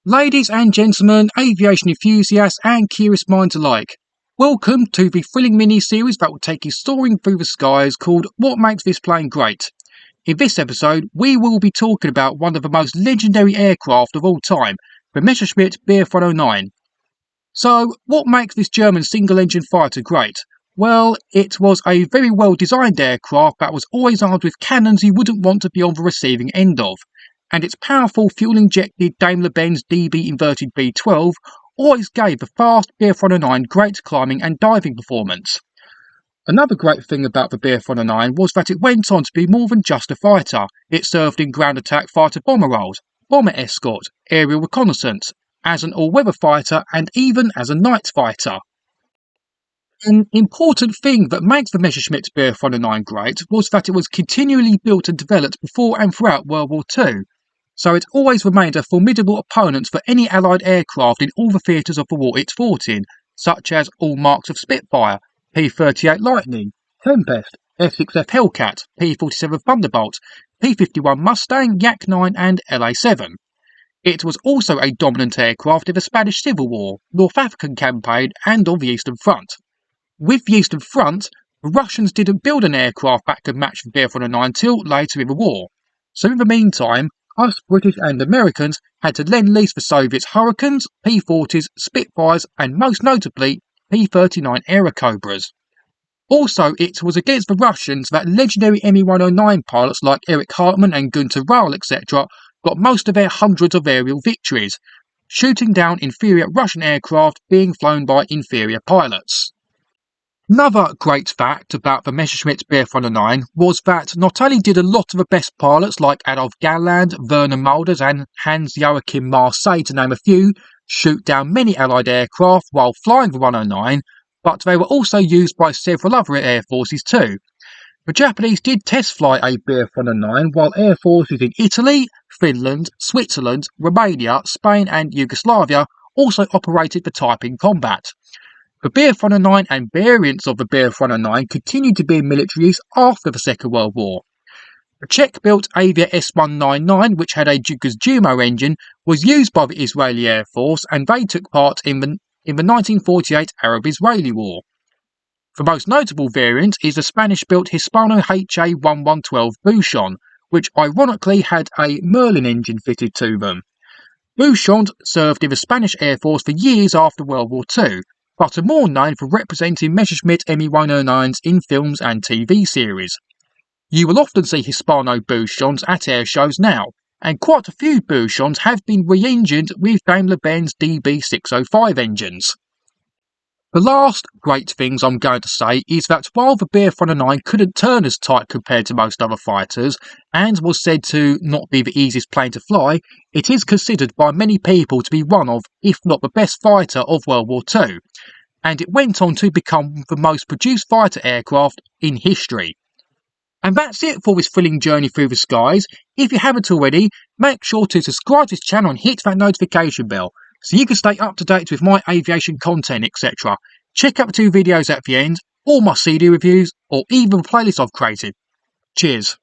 Ladies and gentlemen, aviation enthusiasts and curious minds alike, welcome to the thrilling mini-series that will take you soaring through the skies called What Makes This Plane Great? In this episode, we will be talking about one of the most legendary aircraft of all time, the Messerschmitt Bf 109. So, what makes this German single-engine fighter great? Well, it was a very well-designed aircraft that was always armed with cannons you wouldn't want to be on the receiving end of, and its powerful fuel-injected Daimler-Benz DB inverted B12 always gave the fast Bf 109 great climbing and diving performance. Another great thing about the Bf 109 was that it went on to be more than just a fighter. It served in ground attack fighter bomber roles, bomber escort, aerial reconnaissance, as an all-weather fighter and even as a night fighter. An important thing that makes the Messerschmitt Bf 109 great was that it was continually built and developed before and throughout World War II, so it always remained a formidable opponent for any Allied aircraft in all the theatres of the war it fought in, such as all marks of Spitfire, P-38 Lightning, Tempest, F-6F Hellcat, P-47 Thunderbolt, P-51 Mustang, Yak-9 and LA-7. It was also a dominant aircraft in the Spanish Civil War, North African Campaign and on the Eastern Front. With the Eastern Front, the Russians didn't build an aircraft that could match the Bf 109 till later in the war, so in the meantime, us British and Americans had to lend lease the Soviets Hurricanes, P-40s, Spitfires and most notably P-39 Airacobras. Also, it was against the Russians that legendary Me-109 pilots like Erich Hartmann and Günter Rahl etc. got most of their hundreds of aerial victories, shooting down inferior Russian aircraft being flown by inferior pilots. Another great fact about the Messerschmitt Bf 109 was that not only did a lot of the best pilots like Adolf Galland, Werner Mulders and Hans-Joachim Marseille, to name a few, shoot down many Allied aircraft while flying the 109, but they were also used by several other air forces too. The Japanese did test fly a Bf 109 while air forces in Italy, Finland, Switzerland, Romania, Spain and Yugoslavia also operated the type in combat. The Bf 109 and variants of the Bf 109 continued to be in military use after the Second World War. The Czech-built Avia S199, which had a Guzmo engine, was used by the Israeli Air Force and they took part in the 1948 Arab-Israeli War. The most notable variant is the Spanish-built Hispano HA1112 Buchon, which ironically had a Merlin engine fitted to them. Buchons served in the Spanish Air Force for years after World War II, but are more known for representing Messerschmitt Me-109s in films and TV series. You will often see Hispano Buchons at air shows now, and quite a few Buchons have been re-engined with Daimler-Benz DB605 engines. The last great things I'm going to say is that while the Bf 109 couldn't turn as tight compared to most other fighters, and was said to not be the easiest plane to fly, it is considered by many people to be one of, if not the best fighter of World War II, and it went on to become the most produced fighter aircraft in history. And that's it for this thrilling journey through the skies. If you haven't already, make sure to subscribe to this channel and hit that notification bell, so you can stay up to date with my aviation content etc. Check out the two videos at the end, all my CD reviews, or even the playlist I've created. Cheers.